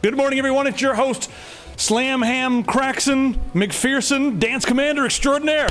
Good morning, everyone. It's your host, Slam Ham Craxon McPherson, Dance Commander Extraordinaire.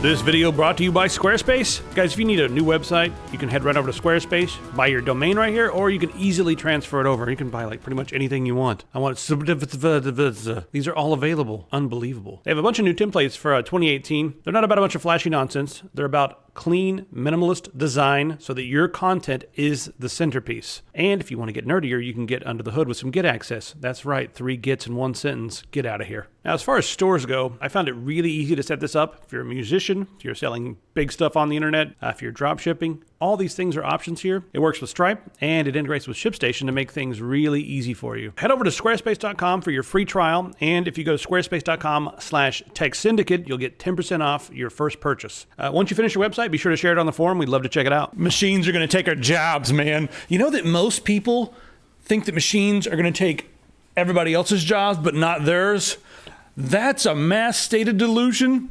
This video brought to you by Squarespace. Guys, if you need a new website, you can head right over to Squarespace, buy your domain right here, or you can easily transfer it over. You can buy like pretty much anything you want. These are all available. Unbelievable. They have a bunch of new templates for 2018. They're not about a bunch of flashy nonsense. They're about clean, minimalist design so that your content is the centerpiece. And if you want to get nerdier, you can get under the hood with some Git access. That's right, 3 Gits in 1 sentence. Get out of here. Now, as far as stores go, I found it really easy to set this up. If you're a musician, if you're selling big stuff on the internet, if you're drop shipping, all these things are options here. It works with Stripe, and it integrates with ShipStation to make things really easy for you. Head over to squarespace.com for your free trial, and if you go to squarespace.com/techsyndicate, you'll get 10% off your first purchase. Once you finish your website, be sure to share it on the forum. We'd love to check it out. Machines are going to take our jobs, man. You know that most people think that machines are going to take everybody else's jobs, but not theirs? That's a mass state of delusion.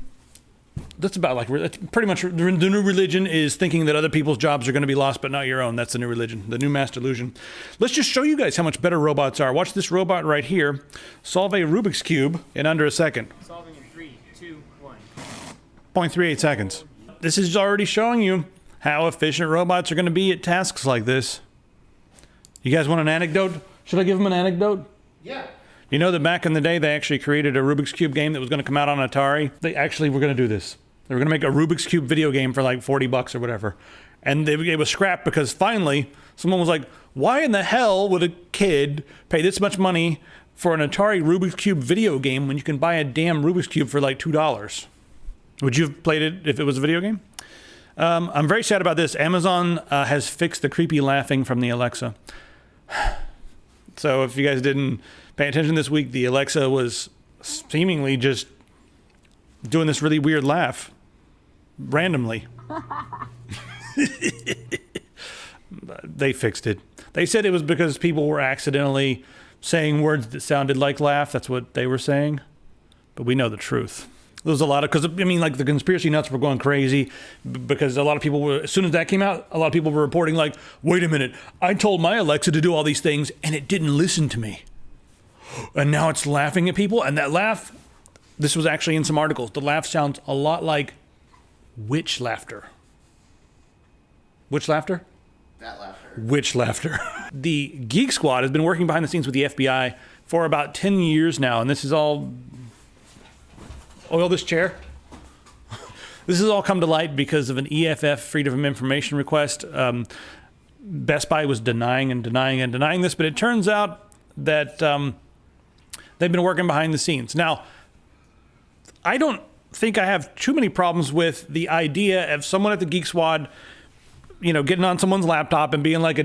That's about like, pretty much the new religion is thinking that other people's jobs are going to be lost, but not your own. That's the new religion, the new mass delusion. Let's just show you guys how much better robots are. Watch this robot right here solve a Rubik's Cube in under a second. Solving in 3, 2, 1. 0.38 seconds. This is already showing you how efficient robots are going to be at tasks like this. You guys want an anecdote? Should I give them an anecdote? Yeah. You know that back in the day, they actually created a Rubik's Cube game that was going to come out on Atari? They actually were going to do this. They were going to make a Rubik's Cube video game for like $40 or whatever. And it was scrapped because finally, someone was like, why in the hell would a kid pay this much money for an Atari Rubik's Cube video game when you can buy a damn Rubik's Cube for like $2? Would you have played it if it was a video game? I'm very sad about this. Amazon has fixed the creepy laughing from the Alexa. So if you guys didn't pay attention this week, the Alexa was seemingly just doing this really weird laugh randomly. They fixed it. They said it was because people were accidentally saying words that sounded like laugh. That's what they were saying. But we know the truth. There was a lot of, because I mean, like the conspiracy nuts were going crazy because a lot of people were, as soon as that came out, a lot of people were reporting like, wait a minute, I told my Alexa to do all these things and it didn't listen to me. And now it's laughing at people. And that laugh, this was actually in some articles, the laugh sounds a lot like witch laughter. Which laughter? That laughter. Witch laughter. The Geek Squad has been working behind the scenes with the FBI for about 10 years now. And this is all... oil this chair. This has all come to light because of an e.f.f. Freedom of Information request. Best Buy was denying this, but it turns out that they've been working behind the scenes. Now, I don't think I have too many problems with the idea of someone at the Geek Squad, you know, getting on someone's laptop and being like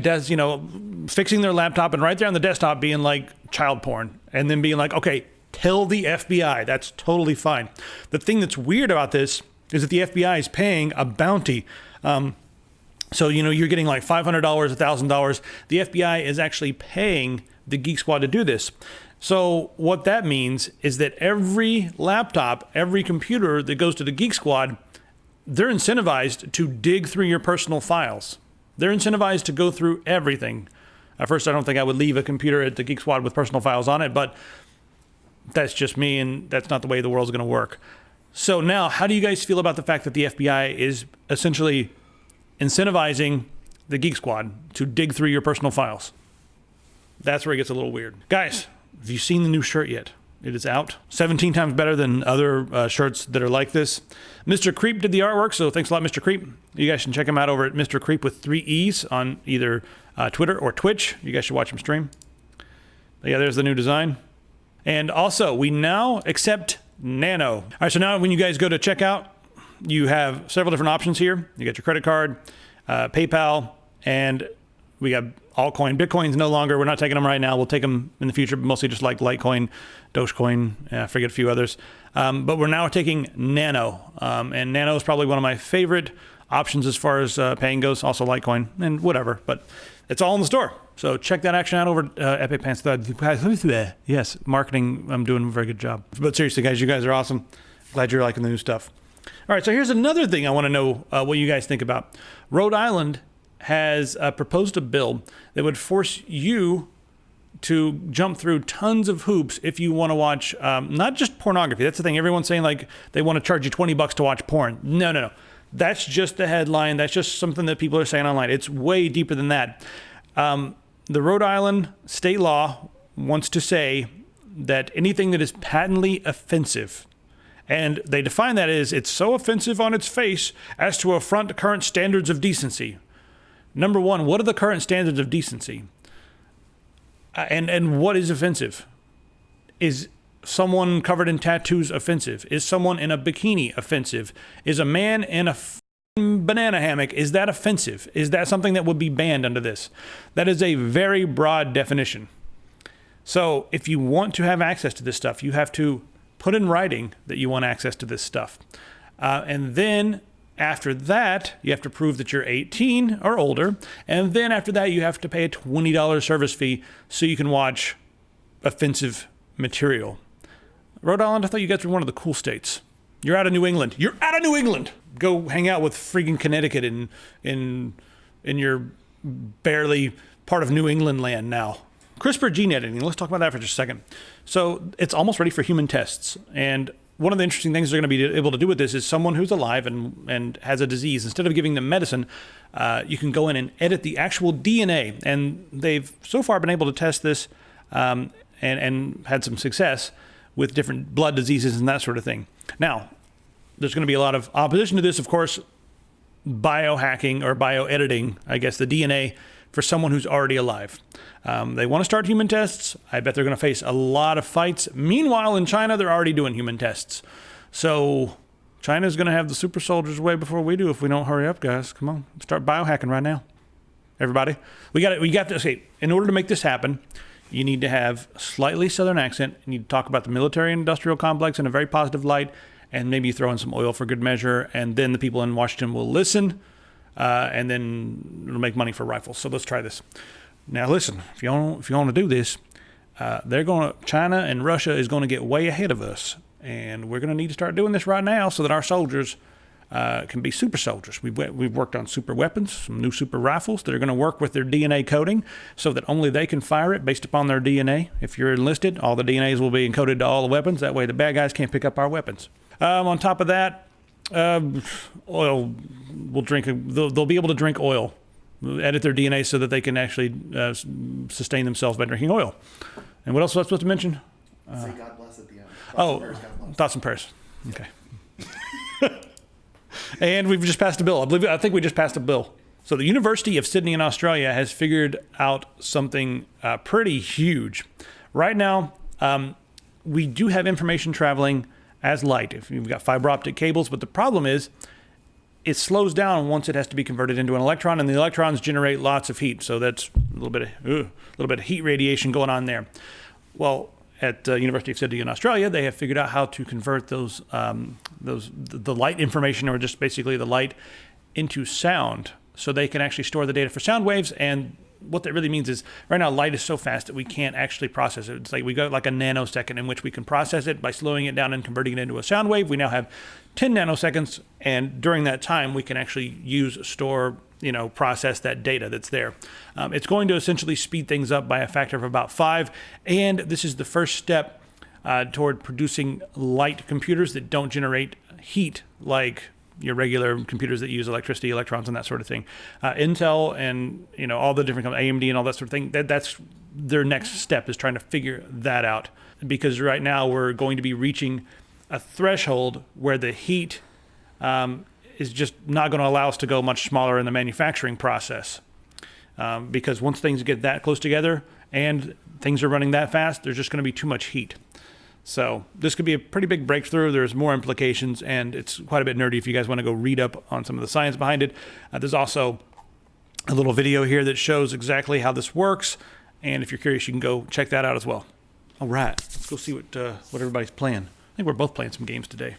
fixing their laptop and right there on the desktop being like child porn and then being like, okay, tell the FBI. That's totally fine. The thing that's weird about this is that the FBI is paying a bounty. So, you know, you're getting like $500, $1,000. The FBI is actually paying the Geek Squad to do this. So what that means is that every laptop, every computer that goes to the Geek Squad, they're incentivized to dig through your personal files. They're incentivized to go through everything. At first, I don't think I would leave a computer at the Geek Squad with personal files on it, but that's just me, and that's not the way the world's going to work. So now, how do you guys feel about the fact that the FBI is essentially incentivizing the Geek Squad to dig through your personal files? That's where it gets a little weird. Guys, have you seen the new shirt yet? It is out. 17 times better than other shirts that are like this. Mr. Creep did the artwork, so thanks a lot, Mr. Creep. You guys should check him out over at Mr. Creep with 3 E's on either Twitter or Twitch. You guys should watch him stream. But yeah, there's the new design. And also, we now accept Nano. All right, so now when you guys go to checkout, you have several different options here. You got your credit card, PayPal, and we got altcoin. Bitcoin's no longer, we're not taking them right now. We'll take them in the future, but mostly just like Litecoin, Dogecoin, I forget a few others. But we're now taking Nano. And Nano is probably one of my favorite options as far as paying goes. Also Litecoin and whatever, but it's all in the store. So check that action out over Epic Pants. Yes, marketing, I'm doing a very good job. But seriously, guys, you guys are awesome. Glad you're liking the new stuff. All right, so here's another thing I want to know what you guys think about. Rhode Island has proposed a bill that would force you to jump through tons of hoops if you want to watch not just pornography. That's the thing. Everyone's saying like they want to charge you $20 to watch porn. No. That's just the headline. That's just something that people are saying online. It's way deeper than that. The Rhode Island state law wants to say that anything that is patently offensive, and they define that as it's so offensive on its face as to affront current standards of decency. Number one, what are the current standards of decency? And what is offensive? Is someone covered in tattoos offensive? Is someone in a bikini offensive? Is a man in a banana hammock, is that offensive? Is that something that would be banned under this? That is a very broad definition. So if you want to have access to this stuff, you have to put in writing that you want access to this stuff. And then after that, you have to prove that you're 18 or older. And then after that, you have to pay a $20 service fee so you can watch offensive material. Rhode Island, I thought you guys were one of the cool states. You're out of New England. You're out of New England. Go hang out with freaking Connecticut in your barely part of New England land now. CRISPR gene editing. Let's talk about that for just a second. So it's almost ready for human tests. And one of the interesting things they're going to be able to do with this is someone who's alive and has a disease, instead of giving them medicine, you can go in and edit the actual DNA. And they've so far been able to test this and had some success with different blood diseases and that sort of thing. Now, there's going to be a lot of opposition to this, of course, biohacking or bioediting, I guess, the DNA for someone who's already alive. They want to start human tests. I bet they're going to face a lot of fights. Meanwhile, in China, they're already doing human tests. So China's going to have the super soldiers way before we do if we don't hurry up, guys. Come on, start biohacking right now. Everybody, we got to say, in order to make this happen, you need to have a slightly Southern accent. You need to talk about the military-industrial complex in a very positive light, and maybe throw in some oil for good measure, and then the people in Washington will listen, and then it'll make money for rifles. So let's try this. Now listen, if you want to do this, China and Russia is going to get way ahead of us, and we're going to need to start doing this right now so that our soldiers can be super soldiers. We've worked on super weapons, some new super rifles that are going to work with their DNA coding so that only they can fire it based upon their DNA. If you're enlisted, all the DNAs will be encoded to all the weapons. That way the bad guys can't pick up our weapons. On top of that, oil will drink. They'll be able to drink oil, edit their DNA so that they can actually sustain themselves by drinking oil. And what else was I supposed to mention? Say God bless at the end. Thoughts and prayers. Okay. And we've just passed a bill. I think we just passed a bill. So the University of Sydney in Australia has figured out something pretty huge. Right now, we do have information traveling as light. If you've got fiber optic cables, but the problem is it slows down once it has to be converted into an electron, and the electrons generate lots of heat. So that's a little bit of heat radiation going on there. Well, at University of Sydney in Australia, they have figured out how to convert the light information, or just basically the light, into sound, so they can actually store the data for sound waves. And what that really means is right now light is so fast that we can't actually process it. It's like we got like a nanosecond in which we can process it by slowing it down and converting it into a sound wave. We now have 10 nanoseconds, and during that time we can actually process that data that's there. It's going to essentially speed things up by a factor of about 5, and this is the first step toward producing light computers that don't generate heat like your regular computers that use electricity, electrons, and that sort of thing. Intel and all the different companies, AMD and all that sort of thing, that's their next step, is trying to figure that out. Because right now we're going to be reaching a threshold where the heat is just not going to allow us to go much smaller in the manufacturing process. Because once things get that close together and things are running that fast, there's just going to be too much heat. So this could be a pretty big breakthrough. There's more implications, and it's quite a bit nerdy if you guys want to go read up on some of the science behind it. There's also a little video here that shows exactly how this works, and if you're curious, you can go check that out as well. All right, let's go see what everybody's playing. I think we're both playing some games today.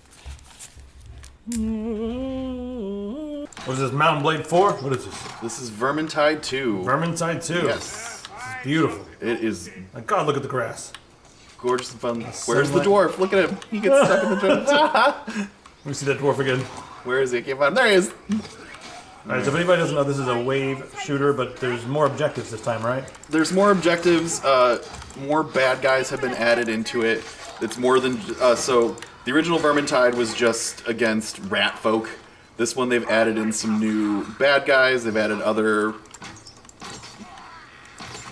What is this, Mountain Blade 4? What is this? This is Vermintide 2. Vermintide 2? Yes. It's beautiful. It is My God, look at the grass. gorgeous and fun. So Where's the dwarf? Look at him. He gets stuck in the dwarf. Let me see that dwarf again. Where is he? I can't find him. There he is. All right, so if anybody doesn't know, this is a wave shooter, but there's more objectives this time, right? There's more objectives. More bad guys have been added into it. It's more than so. The original Vermintide was just against rat folk. This one they've added in some new bad guys. They've added other.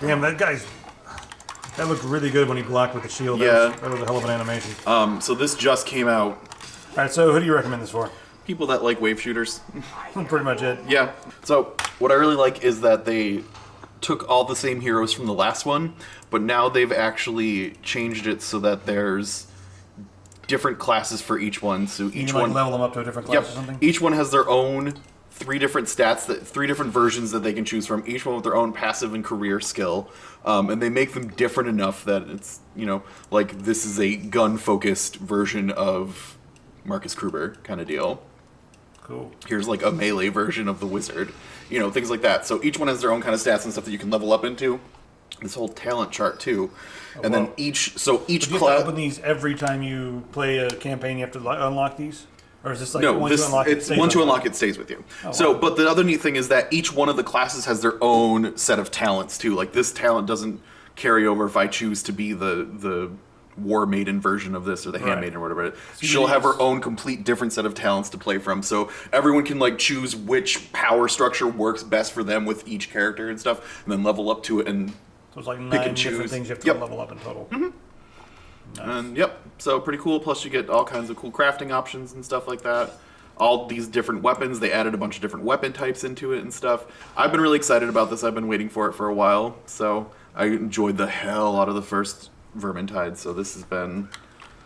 Damn, that looked really good when he blocked with the shield. Yeah. That was a hell of an animation. So this just came out. All right, so who do you recommend this for? People that like wave shooters. Pretty much it. Yeah. So what I really like is that they took all the same heroes from the last one, but now they've actually changed it so that there's different classes for each one. So You each can one, level them up to a different class or something? each one has their own three different stats, three different versions that they can choose from. Each one with their own passive and career skill, and they make them different enough that it's like this is a gun-focused version of Marcus Kruber kind of deal. Cool. Here's like a melee version of the wizard, things like that. So each one has their own kind of stats and stuff that you can level up into. This whole talent chart too, and then each Do you have to class. open these every time you play a campaign? You have to unlock these, or is this like No, once you unlock it's it? once you unlock it, stays with you. So, but the other neat thing is that each one of the classes has their own set of talents too. Like this talent doesn't carry over if I choose to be the War Maiden version of this or the Handmaiden or whatever. She'll have her own complete different set of talents to play from. So everyone can like choose which power structure works best for them with each character and stuff, and then level up to it and. So it's like pick 9 and different choose. things you have to Yep. level up in total. Nice. And so pretty cool. Plus you get all kinds of cool crafting options and stuff like that. All these different weapons. They added a bunch of different weapon types into it and stuff. I've been really excited about this. I've been waiting for it for a while. So I enjoyed the hell out of the first Vermintide. So this has been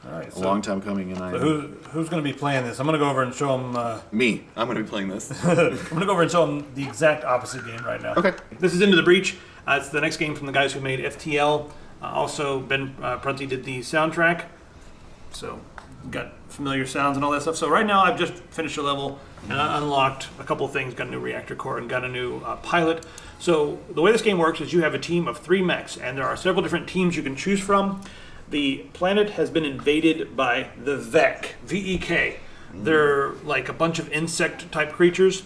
All right, a long time coming. And who's going to be playing this? I'm going to go over and show them. me. I'm going to be playing this. I'm going to go over and show them the exact opposite game right now. Okay. This is Into the Breach. It's the next game from the guys who made FTL. Also, Ben Prunty did the soundtrack. So, got familiar sounds and all that stuff. So, right now, I've just finished a level and I unlocked a couple of things. Got a new reactor core and got a new pilot. So, the way this game works is you have a team of 3 mechs, and there are several different teams you can choose from. The planet has been invaded by the VEK, V-E-K. They're like a bunch of insect-type creatures.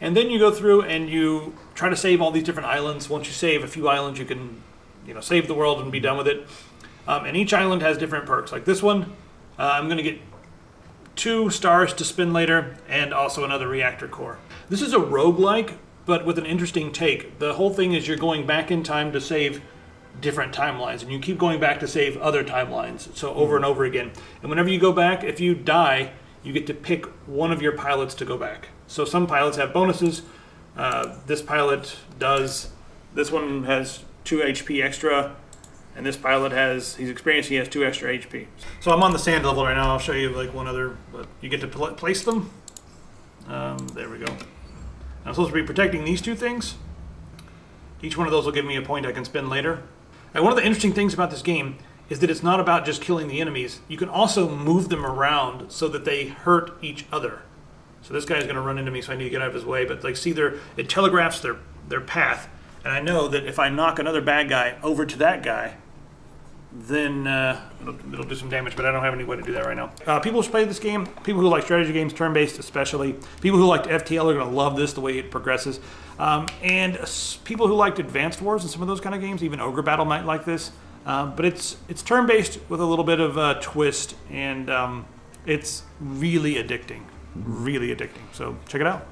And then you go through and you try to save all these different islands. Once you save a few islands, you can, save the world and be done with it. And each island has different perks. Like this one, I'm going to get 2 stars to spin later, and also another reactor core. This is a roguelike, but with an interesting take. The whole thing is you're going back in time to save different timelines, and you keep going back to save other timelines, so over and over again. And whenever you go back, if you die, you get to pick one of your pilots to go back. So some pilots have bonuses. This pilot does. This one has 2 HP extra, and this pilot he's experienced, he has 2 extra HP. So I'm on the sand level right now. I'll show you like one other, but you get to place them. There we go. I'm supposed to be protecting these 2 things. Each one of those will give me a point I can spend later. And one of the interesting things about this game is that it's not about just killing the enemies. You can also move them around so that they hurt each other. So this guy's going to run into me, so I need to get out of his way. But it telegraphs their path. And I know that if I knock another bad guy over to that guy, then it'll do some damage, but I don't have any way to do that right now. People who play this game, people who like strategy games, turn-based especially, people who liked FTL are going to love this, the way it progresses. And people who liked Advanced Wars and some of those kind of games, even Ogre Battle might like this. But it's turn-based with a little bit of a twist, and it's really addicting. Really addicting. So check it out.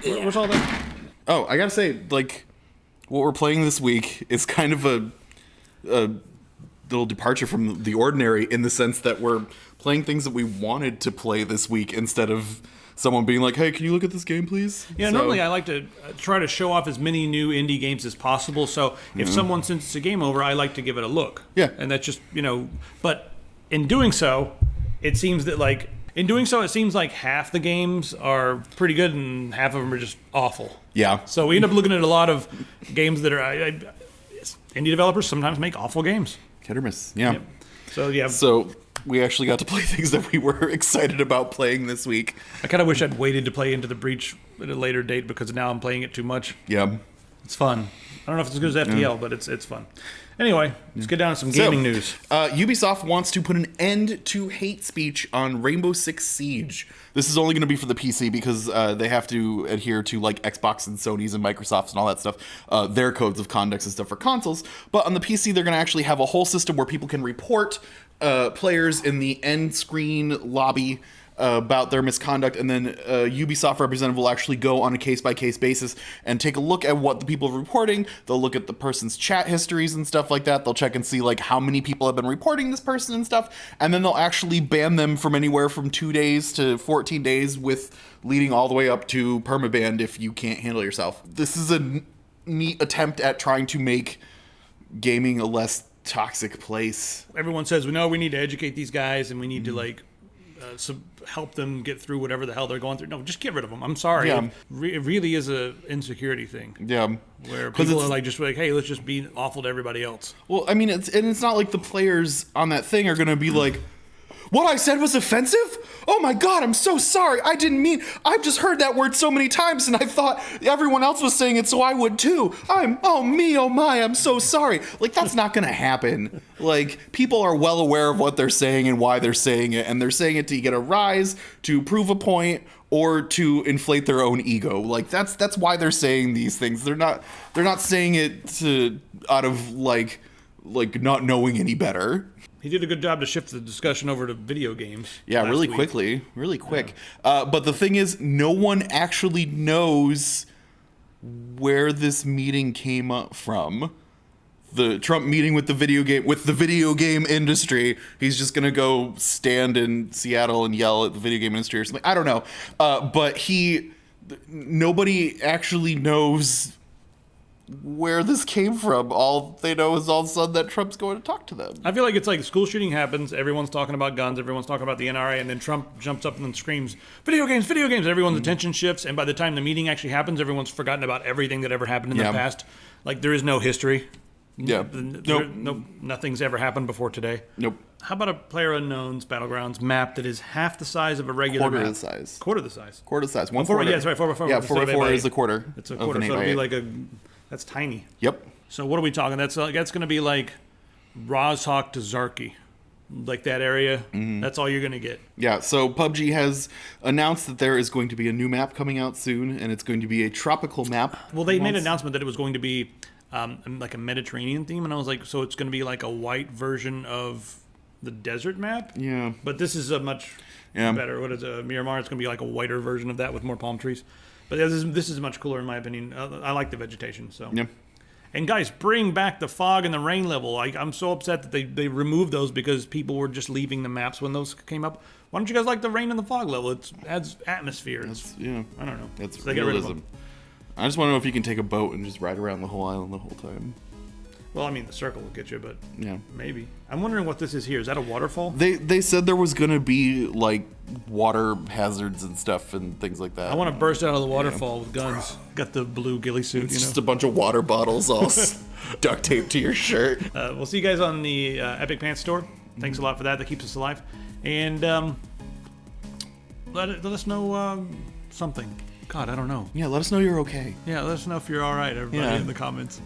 What's all that? Oh, I gotta say, like, what we're playing this week is kind of a little departure from the ordinary in the sense that we're playing things that we wanted to play this week instead of someone being like, hey, can you look at this game, please? Yeah, normally I like to try to show off as many new indie games as possible. So if someone sends us a game over, I like to give it a look. Yeah. And that's just, but in doing so, it seems like half the games are pretty good and half of them are just awful. Yeah. So we end up looking at a lot of games that are indie developers sometimes make awful games. Hit or miss. Yeah. Yep. So yeah. So we actually got to play things that we were excited about playing this week. I kind of wish I'd waited to play Into the Breach at a later date because now I'm playing it too much. Yeah. It's fun. I don't know if it's as good as FTL, but it's fun. Anyway, let's get down to some gaming news. Ubisoft wants to put an end to hate speech on Rainbow Six Siege. This is only going to be for the PC because they have to adhere to like Xbox and Sony's and Microsoft's and all that stuff, their codes of conduct and stuff for consoles. But on the PC, they're going to actually have a whole system where people can report players in the end screen lobby about their misconduct, and then a Ubisoft representative will actually go on a case-by-case basis and take a look at what the people are reporting. They'll look at the person's chat histories and stuff like that. They'll check and see like how many people have been reporting this person and stuff, and then they'll actually ban them from anywhere from 2 days to 14 days, with leading all the way up to permaban if you can't handle yourself. This is a neat attempt at trying to make gaming a less toxic place. Everyone says, well, no, we need to educate these guys and we need to like help them get through whatever the hell they're going through. No, just get rid of them. I'm sorry. Yeah. It really is a insecurity thing. Yeah. Where people are like, just like, hey, let's just be awful to everybody else. Well, I mean, it's not like the players on that thing are going to be like, what I said was offensive? Oh my God, I'm so sorry. I didn't mean, I've just heard that word so many times and I thought everyone else was saying it, so I would too. Oh my, I'm so sorry. Like, that's not gonna happen. Like, people are well aware of what they're saying and why they're saying it, and they're saying it to get a rise, to prove a point, or to inflate their own ego. Like, that's why they're saying these things. They're not saying it out of like not knowing any better. He did a good job to shift the discussion over to video games. Yeah, really quick. Yeah. But the thing is, no one actually knows where this meeting came up from. The Trump meeting with the video game industry. He's just gonna go stand in Seattle and yell at the video game industry or something. I don't know. But nobody actually knows where this came from. All they know is all of a sudden that Trump's going to talk to them. I feel like it's like a school shooting happens, everyone's talking about guns, everyone's talking about the NRA, and then Trump jumps up and then screams, video games, everyone's attention shifts, and by the time the meeting actually happens, everyone's forgotten about everything that ever happened in the past. Like, there is no history. Yeah. Nothing's ever happened before today. Nope. How about a PlayerUnknown's Battlegrounds map that is half the size of a regular map? Quarter the size. 1/4. Yeah, that's right, 4x4. Yeah, 4x4 is a quarter. It's a quarter, so it'll be that's tiny. Yep. So what are we talking? That's going to be like Rozhok to Zarki, like that area. Mm-hmm. That's all you're going to get. Yeah. So PUBG has announced that there is going to be a new map coming out soon, and it's going to be a tropical map. Well, they made an announcement that it was going to be like a Mediterranean theme, and I was like, so it's going to be like a white version of the desert map. Yeah. But this is a much better. What is it? Miramar? It's going to be like a whiter version of that with more palm trees. But this is much cooler in my opinion. I like the vegetation. So. Yeah. And guys, bring back the fog and the rain level. I'm so upset that they removed those because people were just leaving the maps when those came up. Why don't you guys like the rain and the fog level? It adds atmosphere. I don't know. That's so realism. I just want to know if you can take a boat and just ride around the whole island the whole time. Well, I mean, the circle will get you, but yeah, maybe. I'm wondering what this is here. Is that a waterfall? They said there was gonna be like water hazards and stuff and things like that. I want to burst out of the waterfall with guns. Got the blue ghillie suit. It's just a bunch of water bottles all duct taped to your shirt. We'll see you guys on the Epic Pants store. Thanks a lot for that. That keeps us alive. And let us know something. God, I don't know. Yeah, let us know you're okay. Yeah, let us know if you're all right, everybody, in the comments.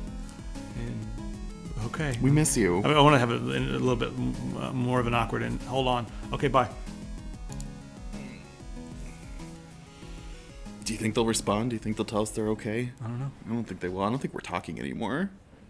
And okay. We miss you. I want to have a little bit more of an awkward and hold on. Okay, bye. Do you think they'll respond? Do you think they'll tell us they're okay? I don't know. I don't think they will. I don't think we're talking anymore.